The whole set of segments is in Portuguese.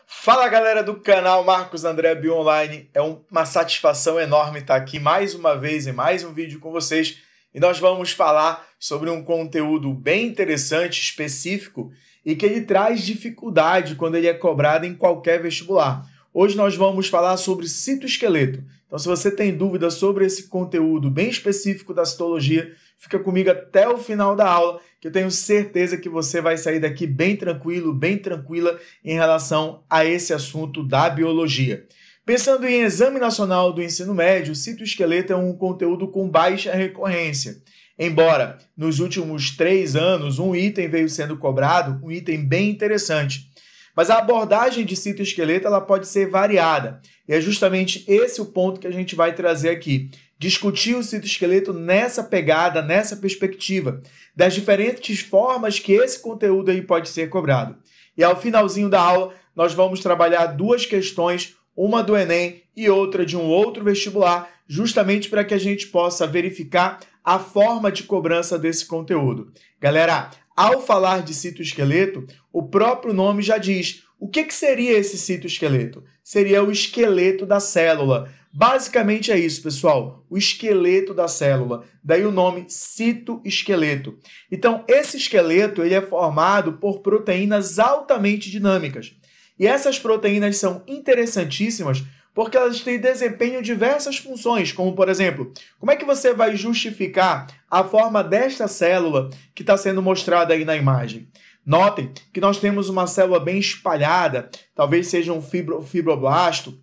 Fala galera do canal Marcos André Bioonline, é uma satisfação enorme estar aqui mais uma vez em mais um vídeo com vocês e nós vamos falar sobre um conteúdo bem interessante, específico e que ele traz dificuldade quando ele é cobrado em qualquer vestibular. Hoje nós vamos falar sobre citoesqueleto. Então se você tem dúvida sobre esse conteúdo bem específico da citologia, fica comigo até o final da aula, que eu tenho certeza que você vai sair daqui bem tranquilo, bem tranquila em relação a esse assunto da biologia. Pensando em Exame Nacional do Ensino Médio, o citoesqueleto é um conteúdo com baixa recorrência. Embora nos últimos 3 anos um item veio sendo cobrado, um item bem interessante. Mas a abordagem de citoesqueleto ela pode ser variada. E é justamente esse o ponto que a gente vai trazer aqui. Discutir o citoesqueleto nessa pegada, nessa perspectiva, das diferentes formas que esse conteúdo aí pode ser cobrado. E ao finalzinho da aula, nós vamos trabalhar 2 questões, uma do Enem e outra de um outro vestibular, justamente para que a gente possa verificar a forma de cobrança desse conteúdo. Galera, ao falar de citoesqueleto, o próprio nome já diz. O que seria esse citoesqueleto? Seria o esqueleto da célula. Basicamente é isso, pessoal, o esqueleto da célula, daí o nome citoesqueleto. Então, esse esqueleto ele é formado por proteínas altamente dinâmicas. E essas proteínas são interessantíssimas porque elas desempenham diversas funções, como, por exemplo, como é que você vai justificar a forma desta célula que está sendo mostrada aí na imagem? Notem que nós temos uma célula bem espalhada, talvez seja um fibroblasto,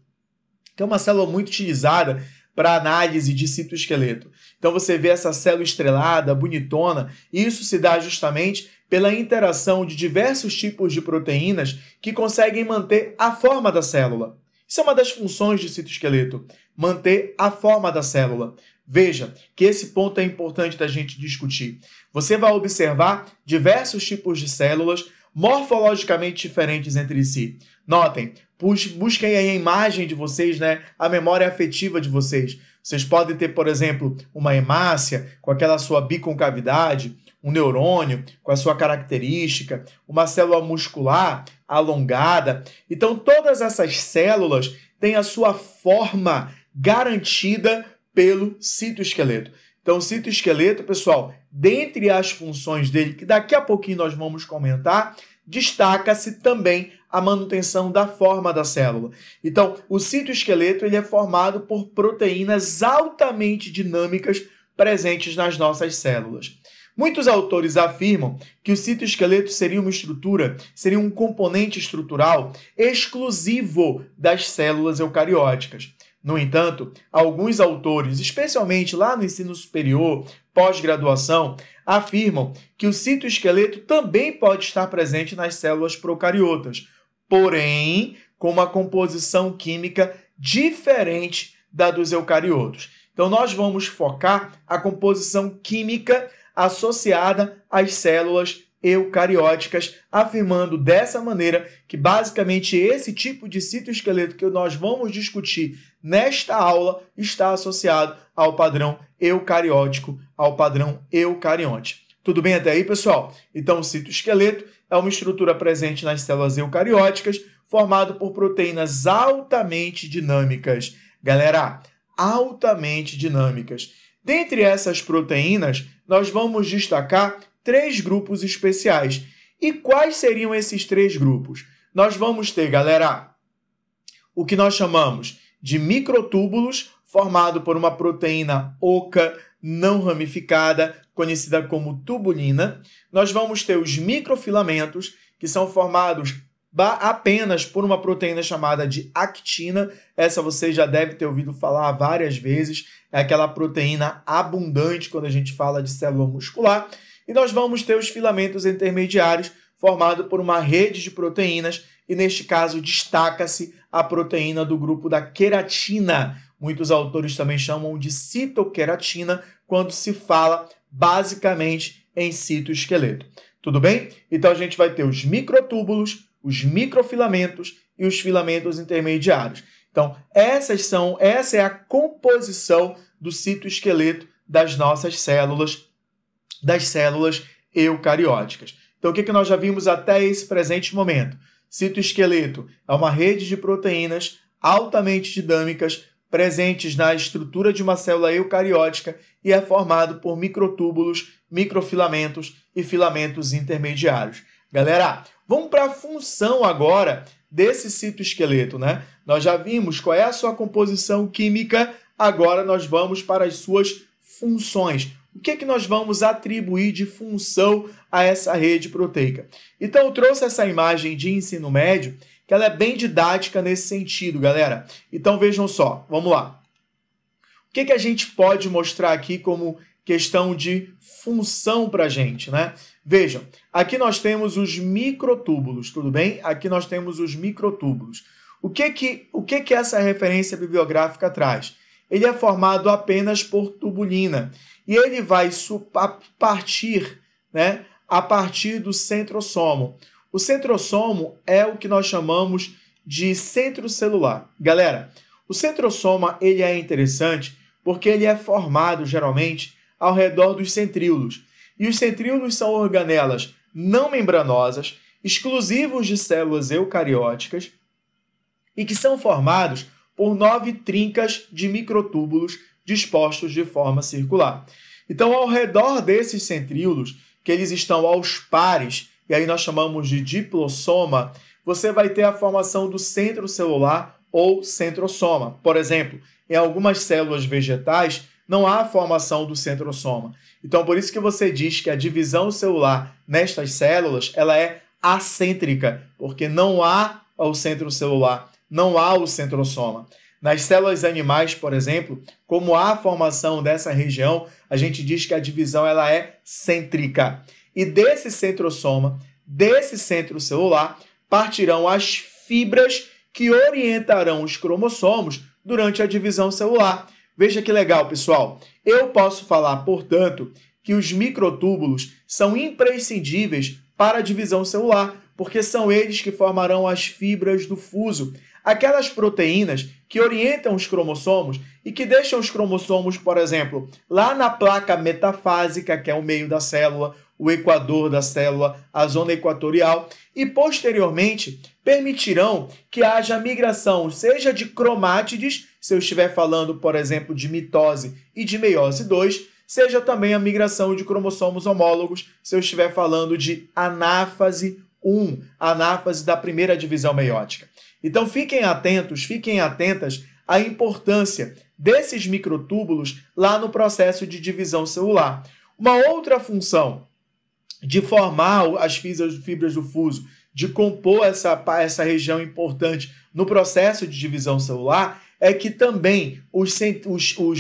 que é uma célula muito utilizada para análise de citoesqueleto. Então você vê essa célula estrelada, bonitona, e isso se dá justamente pela interação de diversos tipos de proteínas que conseguem manter a forma da célula. Isso é uma das funções de citoesqueleto, manter a forma da célula. Veja que esse ponto é importante da gente discutir. Você vai observar diversos tipos de células morfologicamente diferentes entre si. Notem, busquem aí a imagem de vocês, a memória afetiva de vocês. Vocês podem ter, por exemplo, uma hemácia com aquela sua biconcavidade, um neurônio com a sua característica, uma célula muscular alongada. Então, todas essas células têm a sua forma garantida pelo citoesqueleto. Então, o citoesqueleto, pessoal, dentre as funções dele, que daqui a pouquinho nós vamos comentar, destaca-se também a manutenção da forma da célula. Então, o citoesqueleto ele é formado por proteínas altamente dinâmicas presentes nas nossas células. Muitos autores afirmam que o citoesqueleto seria uma estrutura, seria um componente estrutural exclusivo das células eucarióticas. No entanto, alguns autores, especialmente lá no ensino superior, pós-graduação, afirmam que o citoesqueleto também pode estar presente nas células procariotas, porém com uma composição química diferente da dos eucariotos. Então, nós vamos focar a composição química associada às células eucarióticas, afirmando dessa maneira que basicamente esse tipo de citoesqueleto que nós vamos discutir nesta aula está associado ao padrão eucariótico, ao padrão eucarionte. Tudo bem até aí, pessoal? Então, o citoesqueleto é uma estrutura presente nas células eucarióticas, formado por proteínas altamente dinâmicas. Galera, altamente dinâmicas. Dentre essas proteínas, nós vamos destacar 3 grupos especiais. E quais seriam esses 3 grupos? Nós vamos ter, galera, o que nós chamamos de microtúbulos, formado por uma proteína oca não ramificada, conhecida como tubulina. Nós vamos ter os microfilamentos, que são formados apenas por uma proteína chamada de actina. Essa você já deve ter ouvido falar várias vezes. É aquela proteína abundante quando a gente fala de célula muscular. E nós vamos ter os filamentos intermediários, formado por uma rede de proteínas, e neste caso destaca-se a proteína do grupo da queratina. Muitos autores também chamam de citoqueratina, quando se fala basicamente em citoesqueleto. Tudo bem? Então a gente vai ter os microtúbulos, os microfilamentos e os filamentos intermediários. Então, essa é a composição do citoesqueleto das nossas células, das células eucarióticas. Então, o que nós já vimos até esse presente momento? Citoesqueleto é uma rede de proteínas altamente dinâmicas presentes na estrutura de uma célula eucariótica e é formado por microtúbulos, microfilamentos e filamentos intermediários. Galera, vamos para a função agora desse citoesqueleto, né? Nós já vimos qual é a sua composição química, agora nós vamos para as suas funções. O que é que nós vamos atribuir de função a essa rede proteica? Então, eu trouxe essa imagem de ensino médio, que ela é bem didática nesse sentido, galera. Então, vejam só, vamos lá. O que é que a gente pode mostrar aqui como questão de função para a gente, né? Vejam, aqui nós temos os microtúbulos, tudo bem? Aqui nós temos os microtúbulos. O que essa referência bibliográfica traz? Ele é formado apenas por tubulina e ele vai partir, né, a partir do centrosomo. O centrosomo é o que nós chamamos de centro celular. Galera, o centrosoma ele é interessante porque ele é formado geralmente ao redor dos centríolos. E os centríolos são organelas não membranosas, exclusivos de células eucarióticas e que são formados por 9 trincas de microtúbulos dispostos de forma circular. Então, ao redor desses centríolos, que eles estão aos pares, e aí nós chamamos de diplossoma, você vai ter a formação do centro celular ou centrosoma. Por exemplo, em algumas células vegetais, não há a formação do centrosoma. Então, por isso que você diz que a divisão celular nestas células ela é acêntrica, porque não há o centro celular, não há o centrosoma. Nas células animais, por exemplo, como há a formação dessa região, a gente diz que a divisão ela é cêntrica. E desse centrosoma, desse centro celular, partirão as fibras que orientarão os cromossomos durante a divisão celular. Veja que legal, pessoal. Eu posso falar, portanto, que os microtúbulos são imprescindíveis para a divisão celular, porque são eles que formarão as fibras do fuso, aquelas proteínas que orientam os cromossomos e que deixam os cromossomos, por exemplo, lá na placa metafásica, que é o meio da célula, o equador da célula, a zona equatorial, e posteriormente permitirão que haja migração, seja de cromátides, se eu estiver falando, por exemplo, de mitose e de meiose 2, seja também a migração de cromossomos homólogos, se eu estiver falando de anáfase 1, anáfase da primeira divisão meiótica. Então, fiquem atentos, fiquem atentas à importância desses microtúbulos lá no processo de divisão celular. Uma outra função de formar as fibras do fuso, de compor essa região importante no processo de divisão celular, é que também os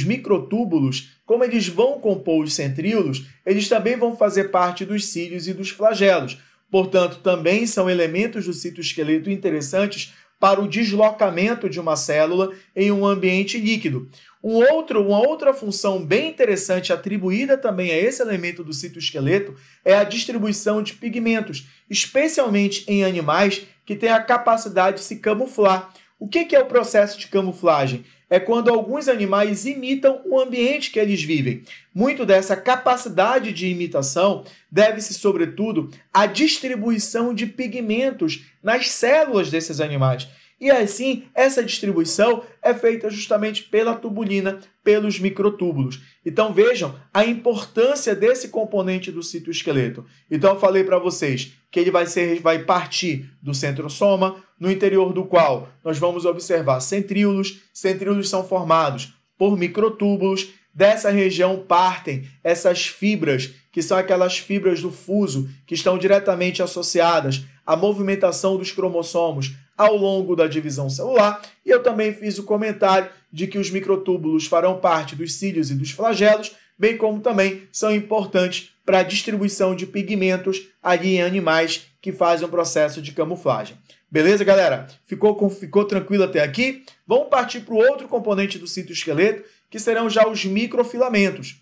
microtúbulos, como eles vão compor os centríolos, eles também vão fazer parte dos cílios e dos flagelos. Portanto, também são elementos do citoesqueleto interessantes para o deslocamento de uma célula em um ambiente líquido. Uma outra função bem interessante atribuída também a esse elemento do citoesqueleto é a distribuição de pigmentos, especialmente em animais que têm a capacidade de se camuflar. O que é o processo de camuflagem? É quando alguns animais imitam o ambiente que eles vivem. Muito dessa capacidade de imitação deve-se, sobretudo, à distribuição de pigmentos nas células desses animais. E assim, essa distribuição é feita justamente pela tubulina, pelos microtúbulos. Então vejam a importância desse componente do citoesqueleto. Então eu falei para vocês que ele vai partir do centrosoma, no interior do qual nós vamos observar centríolos. Centríolos são formados por microtúbulos. Dessa região partem essas fibras, que são aquelas fibras do fuso, que estão diretamente associadas à movimentação dos cromossomos ao longo da divisão celular. E eu também fiz o comentário de que os microtúbulos farão parte dos cílios e dos flagelos, bem como também são importantes para a distribuição de pigmentos ali em animais que fazem o processo de camuflagem. Beleza, galera? Ficou tranquilo até aqui? Vamos partir para o outro componente do citoesqueleto, que serão já os microfilamentos.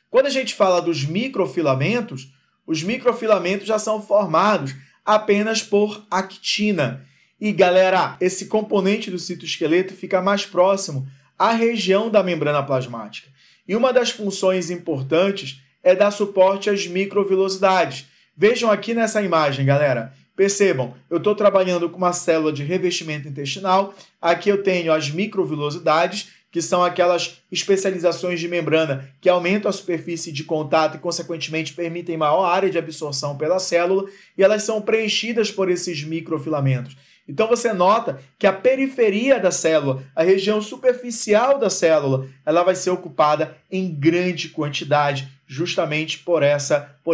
Quando a gente fala dos microfilamentos, os microfilamentos já são formados apenas por actina. E, galera, esse componente do citoesqueleto fica mais próximo à região da membrana plasmática. E uma das funções importantes é dar suporte às microvilosidades. Vejam aqui nessa imagem, galera, Percebam, eu estou trabalhando com uma célula de revestimento intestinal, aqui eu tenho as microvilosidades, que são aquelas especializações de membrana que aumentam a superfície de contato e, consequentemente, permitem maior área de absorção pela célula, e elas são preenchidas por esses microfilamentos. Então você nota que a periferia da célula, a região superficial da célula, ela vai ser ocupada em grande quantidade, justamente por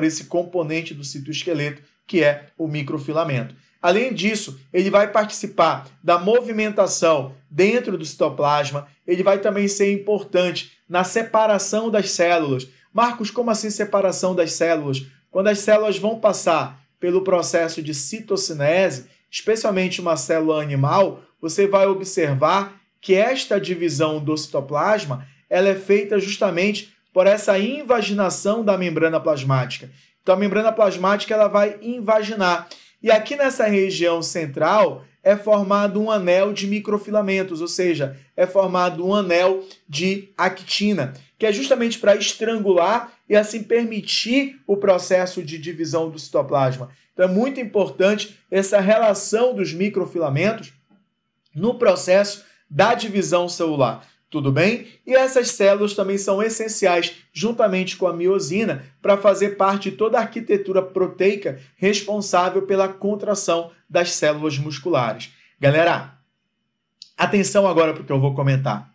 esse componente do citoesqueleto, que é o microfilamento. Além disso, ele vai participar da movimentação dentro do citoplasma, ele vai também ser importante na separação das células. Marcos, como assim separação das células? Quando as células vão passar pelo processo de citocinese, especialmente uma célula animal, você vai observar que esta divisão do citoplasma ela é feita justamente por essa invaginação da membrana plasmática. Então, a membrana plasmática ela vai invaginar. E aqui nessa região central é formado um anel de microfilamentos, ou seja, é formado um anel de actina, que é justamente para estrangular e assim permitir o processo de divisão do citoplasma. Então, é muito importante essa relação dos microfilamentos no processo da divisão celular. Tudo bem? E essas células também são essenciais, juntamente com a miosina, para fazer parte de toda a arquitetura proteica responsável pela contração das células musculares. Galera, atenção agora para o que eu vou comentar.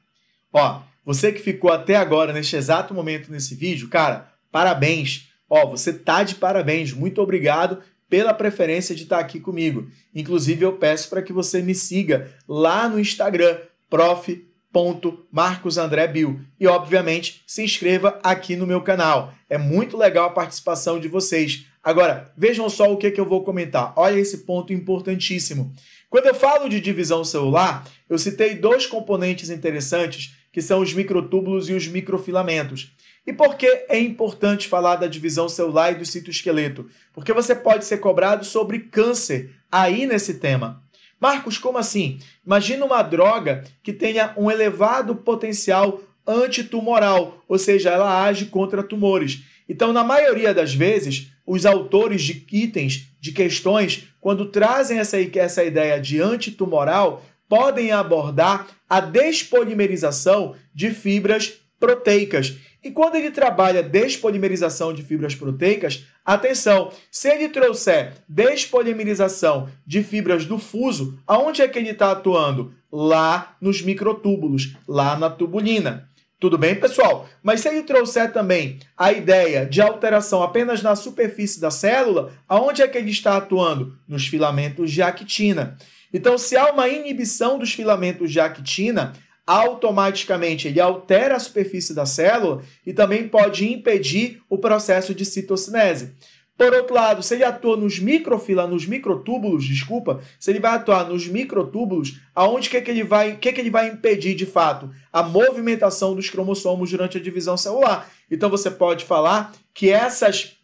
Ó, você que ficou até agora, neste exato momento nesse vídeo, cara, parabéns. Ó, você tá de parabéns. Muito obrigado pela preferência de estar aqui comigo. Inclusive, eu peço para que você me siga lá no Instagram, prof.marcosandrebio. E, obviamente, se inscreva aqui no meu canal. É muito legal a participação de vocês. Agora, vejam só o que eu vou comentar. Olha esse ponto importantíssimo. Quando eu falo de divisão celular, eu citei dois componentes interessantes, que são os microtúbulos e os microfilamentos. E por que é importante falar da divisão celular e do citoesqueleto? Porque você pode ser cobrado sobre câncer aí nesse tema. Marcos, como assim? Imagina uma droga que tenha um elevado potencial antitumoral, ou seja, ela age contra tumores. Então, na maioria das vezes, os autores de itens, de questões, quando trazem essa ideia de antitumoral, podem abordar a despolimerização de fibras proteicas. E quando ele trabalha despolimerização de fibras proteicas, atenção, se ele trouxer despolimerização de fibras do fuso, aonde é que ele está atuando? Lá nos microtúbulos, lá na tubulina. Tudo bem, pessoal? Mas se ele trouxer também a ideia de alteração apenas na superfície da célula, aonde é que ele está atuando? Nos filamentos de actina. Então, se há uma inibição dos filamentos de actina, automaticamente ele altera a superfície da célula e também pode impedir o processo de citocinese. Por outro lado, se ele atua nos microtúbulos, se ele vai atuar nos microtúbulos, aonde que ele vai impedir de fato? A movimentação dos cromossomos durante a divisão celular. Então você pode falar que essas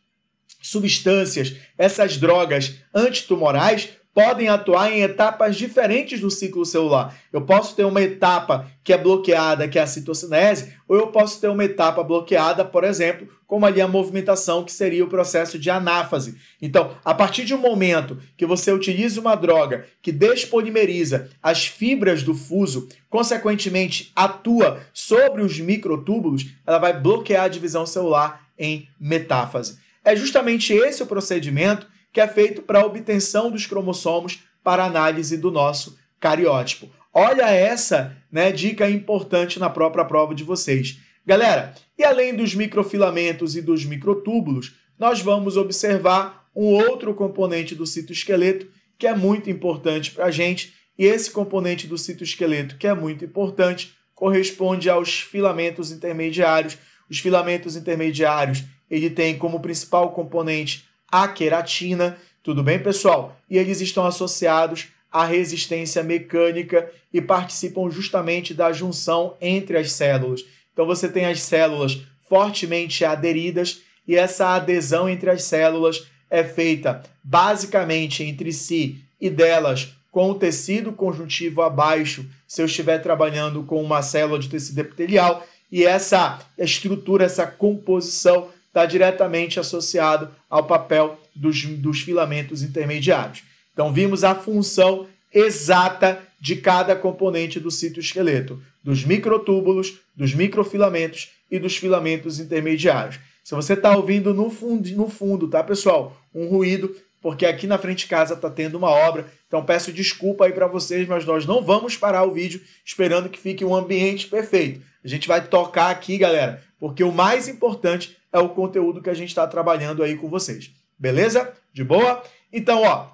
substâncias, essas drogas antitumorais, podem atuar em etapas diferentes do ciclo celular. Eu posso ter uma etapa que é bloqueada, que é a citocinese, ou eu posso ter uma etapa bloqueada, por exemplo, como ali a movimentação, que seria o processo de anáfase. Então, a partir de um momento que você utiliza uma droga que despolimeriza as fibras do fuso, consequentemente atua sobre os microtúbulos, ela vai bloquear a divisão celular em metáfase. É justamente esse o procedimento que é feito para a obtenção dos cromossomos para análise do nosso cariótipo. Olha essa, dica importante na própria prova de vocês. Galera, e além dos microfilamentos e dos microtúbulos, nós vamos observar um outro componente do citoesqueleto que é muito importante para a gente, e esse componente do citoesqueleto que é muito importante corresponde aos filamentos intermediários. Os filamentos intermediários, ele tem como principal componente a queratina, tudo bem, pessoal? E eles estão associados à resistência mecânica e participam justamente da junção entre as células. Então, você tem as células fortemente aderidas e essa adesão entre as células é feita basicamente entre si e delas com o tecido conjuntivo abaixo, se eu estiver trabalhando com uma célula de tecido epitelial, e essa estrutura, essa composição está diretamente associado ao papel dos filamentos intermediários. Então, vimos a função exata de cada componente do citoesqueleto, dos microtúbulos, dos microfilamentos e dos filamentos intermediários. Se você está ouvindo no fundo, tá, pessoal? Um ruído, porque aqui na frente de casa está tendo uma obra. Então, peço desculpa aí para vocês, mas nós não vamos parar o vídeo esperando que fique um ambiente perfeito. A gente vai tocar aqui, galera, porque o mais importante é o conteúdo que a gente está trabalhando aí com vocês. Beleza? De boa? Então, ó,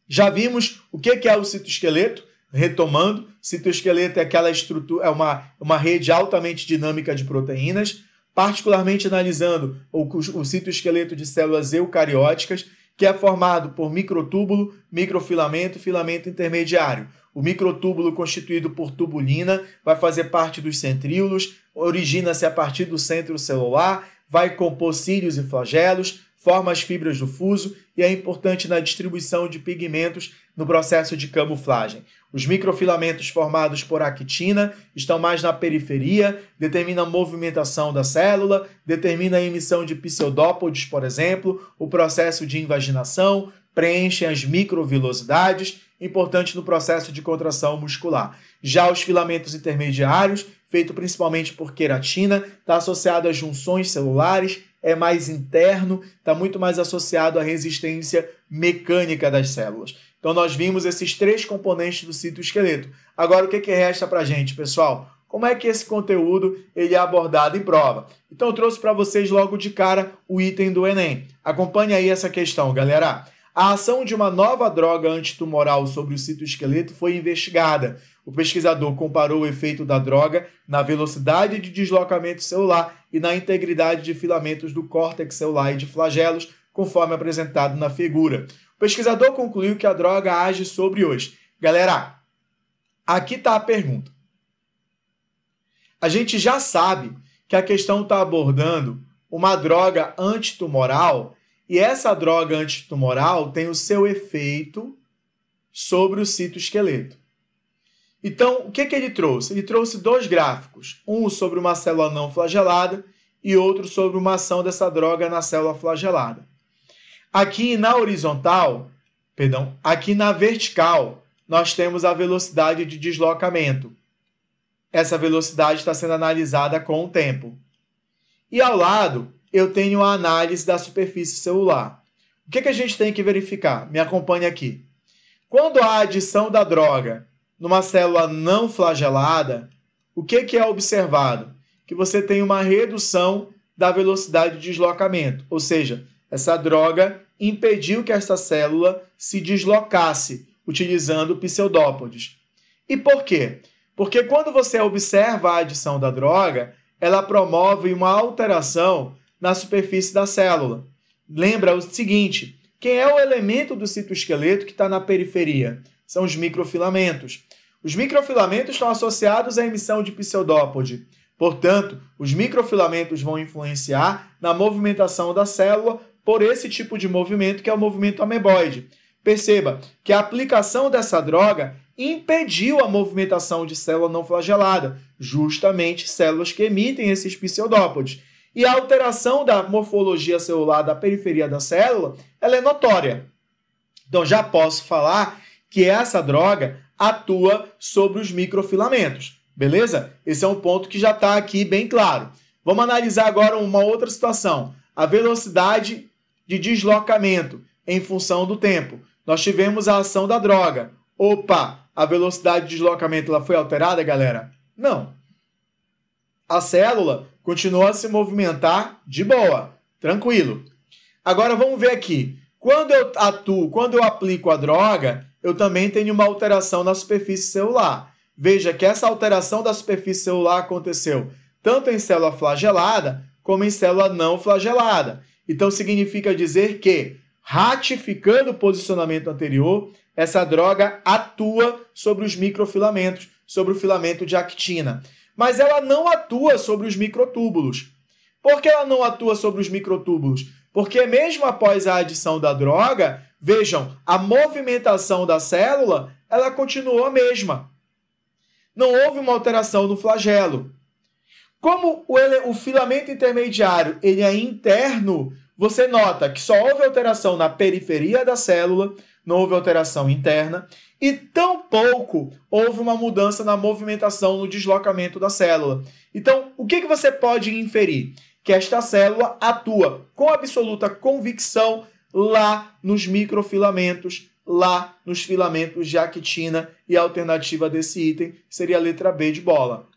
já vimos o que é o citoesqueleto. Retomando, citoesqueleto é aquela estrutura, é uma rede altamente dinâmica de proteínas, particularmente analisando o citoesqueleto de células eucarióticas, que é formado por microtúbulo, microfilamento e filamento intermediário. O microtúbulo, constituído por tubulina, vai fazer parte dos centríolos, origina-se a partir do centro celular, vai compor cílios e flagelos, forma as fibras do fuso e é importante na distribuição de pigmentos no processo de camuflagem. Os microfilamentos formados por actina estão mais na periferia, determinam a movimentação da célula, determinam a emissão de pseudópodes, por exemplo, o processo de invaginação, preenchem as microvilosidades, importante no processo de contração muscular. Já os filamentos intermediários, feito principalmente por queratina, está associado a junções celulares, é mais interno, está muito mais associado à resistência mecânica das células. Então, nós vimos esses três componentes do citoesqueleto. Agora, o que resta para a gente, pessoal? Como é que esse conteúdo ele é abordado em prova? Então, eu trouxe para vocês logo de cara o item do Enem. Acompanhe aí essa questão, galera. A ação de uma nova droga antitumoral sobre o citoesqueleto foi investigada. O pesquisador comparou o efeito da droga na velocidade de deslocamento celular e na integridade de filamentos do córtex celular e de flagelos, conforme apresentado na figura. O pesquisador concluiu que a droga age sobre os... Galera, aqui está a pergunta. A gente já sabe que a questão está abordando uma droga antitumoral e essa droga antitumoral tem o seu efeito sobre o citoesqueleto. Então, o que ele trouxe? Ele trouxe dois gráficos, um sobre uma célula não flagelada e outro sobre uma ação dessa droga na célula flagelada. Aqui na horizontal, aqui na vertical, nós temos a velocidade de deslocamento. Essa velocidade está sendo analisada com o tempo. E ao lado, eu tenho a análise da superfície celular. O que a gente tem que verificar? Me acompanhe aqui. Quando há adição da droga numa célula não flagelada, o que é observado? Que você tem uma redução da velocidade de deslocamento, ou seja, essa droga impediu que essa célula se deslocasse utilizando pseudópodes. E por quê? Porque quando você observa a adição da droga, ela promove uma alteração na superfície da célula. Lembra o seguinte, quem é o elemento do citoesqueleto que está na periferia? São os microfilamentos. Os microfilamentos estão associados à emissão de pseudópode. Portanto, os microfilamentos vão influenciar na movimentação da célula por esse tipo de movimento, que é o movimento ameboide. Perceba que a aplicação dessa droga impediu a movimentação de célula não flagelada, justamente células que emitem esses pseudópodes. E a alteração da morfologia celular da periferia da célula, ela é notória. Então, já posso falar que essa droga atua sobre os microfilamentos. Beleza? Esse é um ponto que já está aqui bem claro. Vamos analisar agora uma outra situação. A velocidade de deslocamento em função do tempo. Nós tivemos a ação da droga. Opa! A velocidade de deslocamento ela foi alterada, galera? Não. A célula continua a se movimentar de boa, tranquilo. Agora vamos ver aqui. Quando eu aplico a droga, eu também tenho uma alteração na superfície celular. Veja que essa alteração da superfície celular aconteceu tanto em célula flagelada como em célula não flagelada. Então significa dizer que, ratificando o posicionamento anterior, essa droga atua sobre os microfilamentos, sobre o filamento de actina. Mas ela não atua sobre os microtúbulos. Por que ela não atua sobre os microtúbulos? Porque mesmo após a adição da droga, vejam, a movimentação da célula, ela continuou a mesma. Não houve uma alteração no flagelo. Como o filamento intermediário ele é interno, você nota que só houve alteração na periferia da célula, não houve alteração interna e tampouco houve uma mudança na movimentação, no deslocamento da célula. Então, o que você pode inferir? Que esta célula atua com absoluta convicção lá nos microfilamentos, lá nos filamentos de actina, e a alternativa desse item seria a letra B de bola.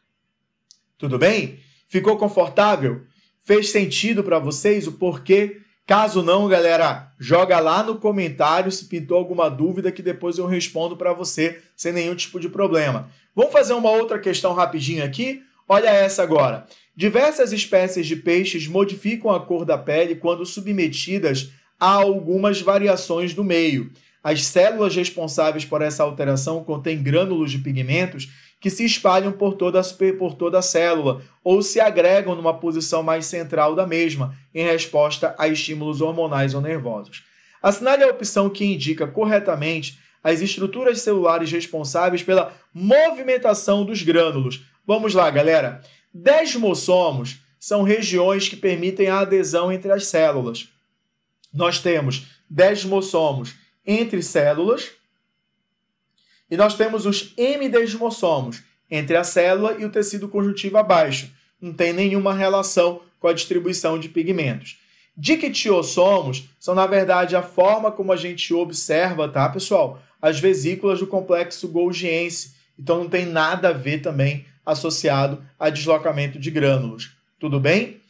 Tudo bem? Ficou confortável? Fez sentido para vocês o porquê? Caso não, galera, joga lá no comentário se pintou alguma dúvida que depois eu respondo para você sem nenhum tipo de problema. Vamos fazer uma outra questão rapidinho aqui? Olha essa agora. Diversas espécies de peixes modificam a cor da pele quando submetidas a algumas variações do meio. As células responsáveis por essa alteração contêm grânulos de pigmentos que se espalham por toda a célula ou se agregam numa posição mais central da mesma, em resposta a estímulos hormonais ou nervosos. Assinale a opção que indica corretamente as estruturas celulares responsáveis pela movimentação dos grânulos. Vamos lá, galera. Desmossomos são regiões que permitem a adesão entre as células. Nós temos desmossomos entre células e nós temos os hemidesmossomos entre a célula e o tecido conjuntivo abaixo. Não tem nenhuma relação com a distribuição de pigmentos. Dictiossomos são, na verdade, a forma como a gente observa, tá, pessoal? As vesículas do complexo golgiense. Então, não tem nada a ver também associado a deslocamento de grânulos. Tudo bem?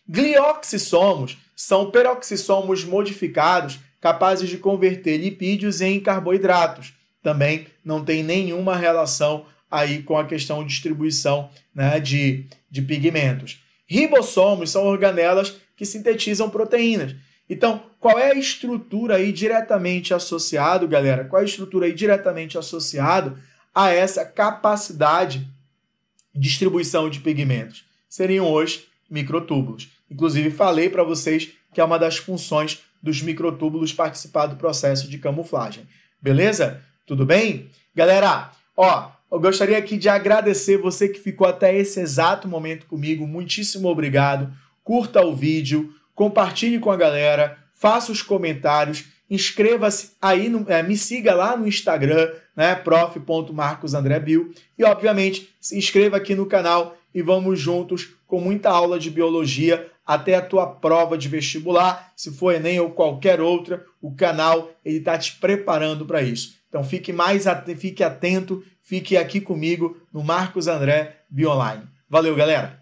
Glioxissomos são peroxissomos modificados capazes de converter lipídios em carboidratos. Também não tem nenhuma relação aí com a questão de distribuição, né, de pigmentos. Ribossomos são organelas que sintetizam proteínas. Então, qual é a estrutura aí diretamente associado, galera? Qual é a estrutura aí diretamente associado a essa capacidade de distribuição de pigmentos? Seriam os microtúbulos. Inclusive, falei para vocês que é uma das funções dos microtúbulos participar do processo de camuflagem. Beleza? Tudo bem? Galera, eu gostaria aqui de agradecer você que ficou até esse exato momento comigo. Muitíssimo obrigado. Curta o vídeo, compartilhe com a galera, faça os comentários, inscreva-se aí, me siga lá no Instagram, né, prof.marcosandrebil, e obviamente se inscreva aqui no canal e vamos juntos com muita aula de biologia até a tua prova de vestibular, se for Enem ou qualquer outra, o canal está te preparando para isso. Então fique atento, fique aqui comigo no Marcos André Bionline. Valeu, galera!